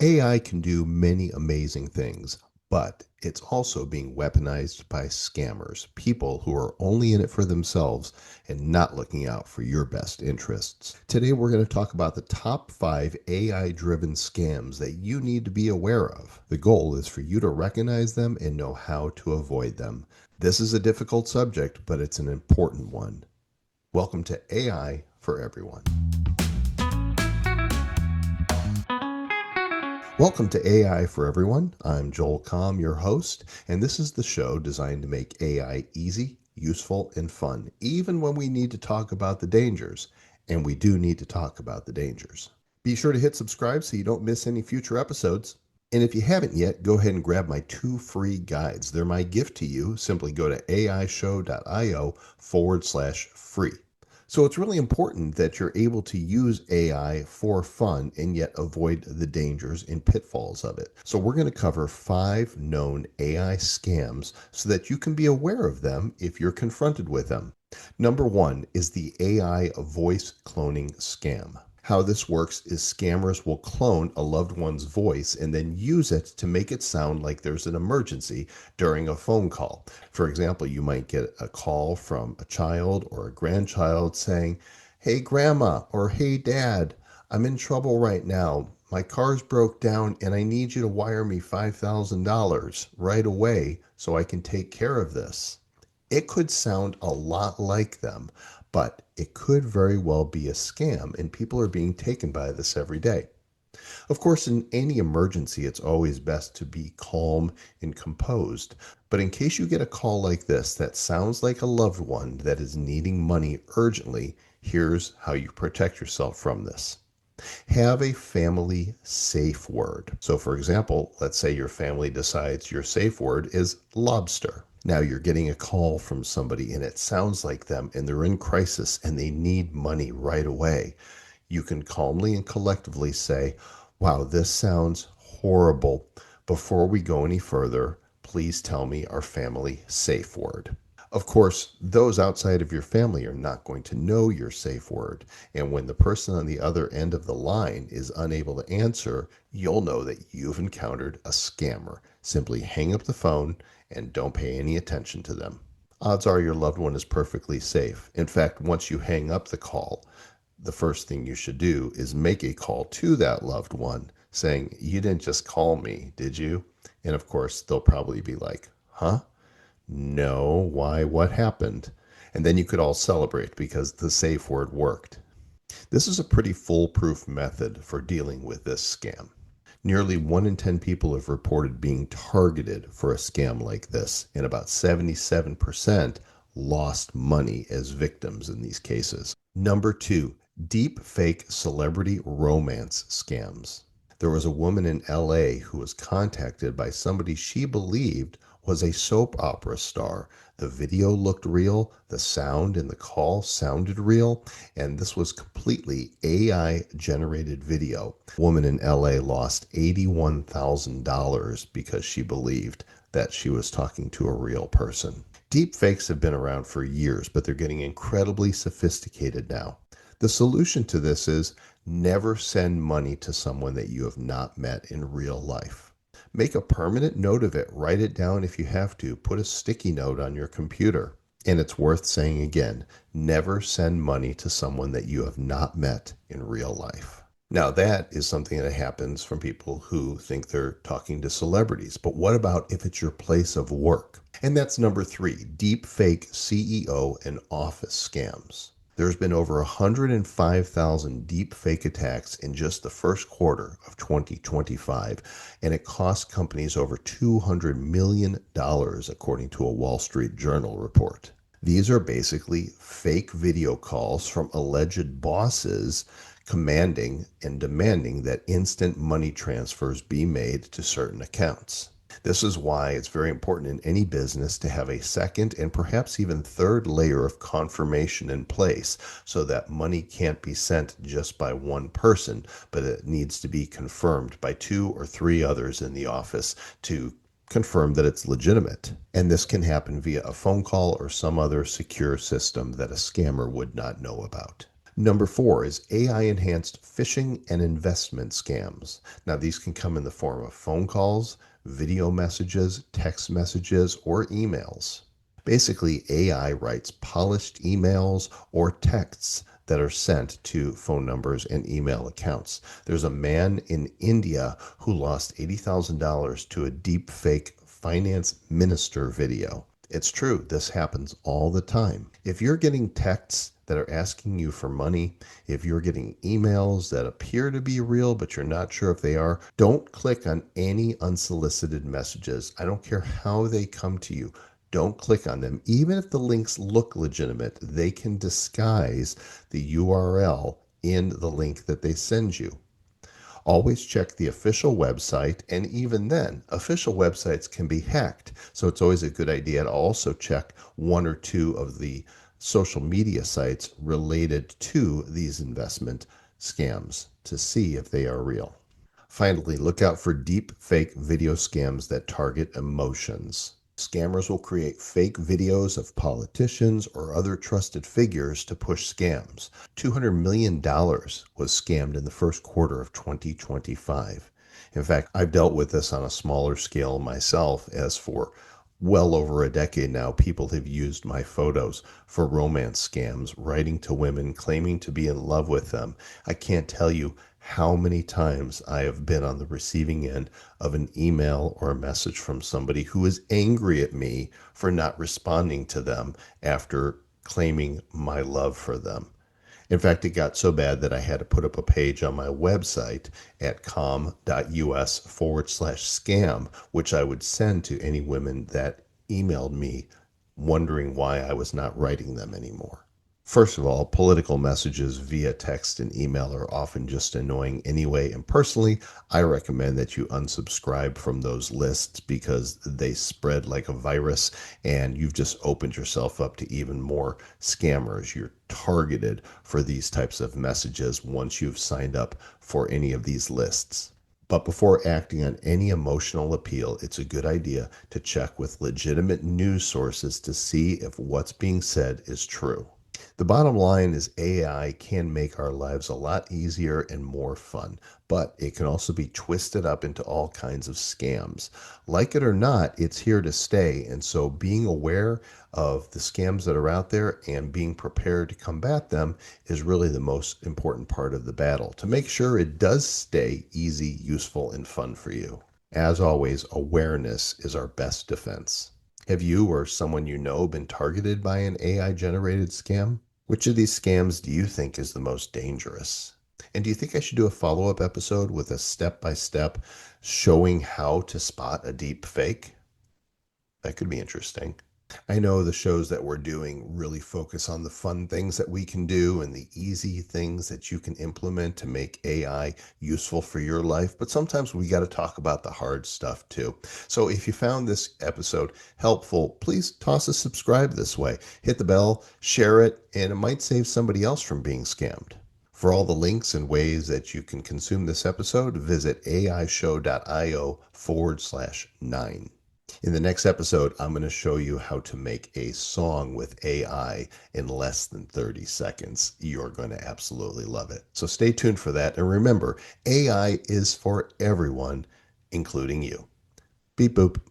AI can do many amazing things, but it's also being weaponized by scammers, people who are only in it for themselves and not looking out for your best interests. Today, we're going to talk about the top 5 AI driven scams that you need to be aware of. The goal is for you to recognize them and know how to avoid them. This is a difficult subject, but it's an important one. Welcome to AI for Everyone. Welcome to AI for Everyone. I'm Joel Comm, your host, and this is the show designed to make AI easy, useful, and fun, even when we need to talk about the dangers. And we do need to talk about the dangers. Be sure to hit subscribe so you don't miss any future episodes. And if you haven't yet, go ahead and grab my 2 free guides. They're my gift to you. Simply go to aishow.io/free. So it's really important that you're able to use AI for fun and yet avoid the dangers and pitfalls of it. So we're going to cover 5 known AI scams so that you can be aware of them if you're confronted with them. Number 1 is the AI voice cloning scam. How this works is scammers will clone a loved one's voice and then use it to make it sound like there's an emergency during a phone call. For example, you might get a call from a child or a grandchild saying, "Hey grandma," or "Hey dad, I'm in trouble right now. My car's broke down and I need you to wire me $5,000 right away so I can take care of this." It could sound a lot like them, but it could very well be a scam, and people are being taken by this every day. Of course, in any emergency, it's always best to be calm and composed. But in case you get a call like this that sounds like a loved one that is needing money urgently, here's how you protect yourself from this. Have a family safe word. So, for example, let's say your family decides your safe word is lobster. Now you're getting a call from somebody and it sounds like them and they're in crisis and they need money right away. You can calmly and collectively say, "Wow, this sounds horrible. Before we go any further, please tell me our family safe word." Of course, those outside of your family are not going to know your safe word. And when the person on the other end of the line is unable to answer, you'll know that you've encountered a scammer. Simply hang up the phone and don't pay any attention to them. Odds are your loved one is perfectly safe. In fact, once you hang up the call, the first thing you should do is make a call to that loved one saying, "You didn't just call me, did you?" And of course, they'll probably be like, "Huh? No, why, what happened?" And then you could all celebrate because the safe word worked. This is a pretty foolproof method for dealing with this scam. Nearly 1 in 10 people have reported being targeted for a scam like this, and about 77% lost money as victims in these cases. Number 2, deep fake celebrity romance scams. There was a woman in LA who was contacted by somebody she believed was a soap opera star. The video looked real, the sound in the call sounded real, and this was completely AI generated video. A woman in LA lost $81,000 because she believed that she was talking to a real person. Deep fakes have been around for years, but they're getting incredibly sophisticated now. The solution to this is never send money to someone that you have not met in real life. Make a permanent note of it. Write it down if you have to. Put a sticky note on your computer. And it's worth saying again, never send money to someone that you have not met in real life. Now, that is something that happens from people who think they're talking to celebrities. But what about if it's your place of work? And that's number 3, deep fake CEO and office scams. There's been over 105,000 deep fake attacks in just the first quarter of 2025, and it cost companies over $200 million, according to a Wall Street Journal report. These are basically fake video calls from alleged bosses commanding and demanding that instant money transfers be made to certain accounts. This is why it's very important in any business to have a second and perhaps even third layer of confirmation in place so that money can't be sent just by one person, but it needs to be confirmed by 2 or 3 others in the office to confirm that it's legitimate. And this can happen via a phone call or some other secure system that a scammer would not know about. Number four is AI enhanced phishing and investment scams. Now, these can come in the form of phone calls, video messages, text messages, or emails. Basically, AI writes polished emails or texts that are sent to phone numbers and email accounts. There's a man in India who lost $80,000 to a deep fake finance minister video. It's true, this happens all the time. If you're getting texts that are asking you for money, if you're getting emails that appear to be real but you're not sure if they are, don't click on any unsolicited messages. I don't care how they come to you. Don't click on them. Even if the links look legitimate, they can disguise the URL in the link that they send you. Always check the official website, and even then, official websites can be hacked. So it's always a good idea to also check one or two of the social media sites related to these investment scams to see if they are real. Finally, look out for deep fake video scams that target emotions. Scammers will create fake videos of politicians or other trusted figures to push scams. $200 million was scammed in the first quarter of 2025. In fact, I've dealt with this on a smaller scale myself, as for well over a decade now, people have used my photos for romance scams, writing to women, claiming to be in love with them. I can't tell you how many times I have been on the receiving end of an email or a message from somebody who is angry at me for not responding to them after claiming my love for them. In fact, it got so bad that I had to put up a page on my website at com.us/scam, which I would send to any women that emailed me wondering why I was not writing them anymore. First of all, political messages via text and email are often just annoying anyway. And personally, I recommend that you unsubscribe from those lists because they spread like a virus and you've just opened yourself up to even more scammers. You're targeted for these types of messages once you've signed up for any of these lists. But before acting on any emotional appeal, it's a good idea to check with legitimate news sources to see if what's being said is true. The bottom line is AI can make our lives a lot easier and more fun, but it can also be twisted up into all kinds of scams. Like it or not, it's here to stay. And so being aware of the scams that are out there and being prepared to combat them is really the most important part of the battle to make sure it does stay easy, useful, and fun for you. As always, awareness is our best defense. Have you or someone you know been targeted by an AI generated scam? Which of these scams do you think is the most dangerous? And do you think I should do a follow up episode with a step by step showing how to spot a deep fake? That could be interesting. I know the shows that we're doing really focus on the fun things that we can do and the easy things that you can implement to make AI useful for your life, but sometimes we got to talk about the hard stuff too. So if you found this episode helpful, please toss a subscribe this way. Hit the bell, share it, and it might save somebody else from being scammed. For all the links and ways that you can consume this episode, visit aishow.io/9. In the next episode, I'm going to show you how to make a song with AI in less than 30 seconds. You're going to absolutely love it. So stay tuned for that. And remember, AI is for everyone, including you. Beep boop.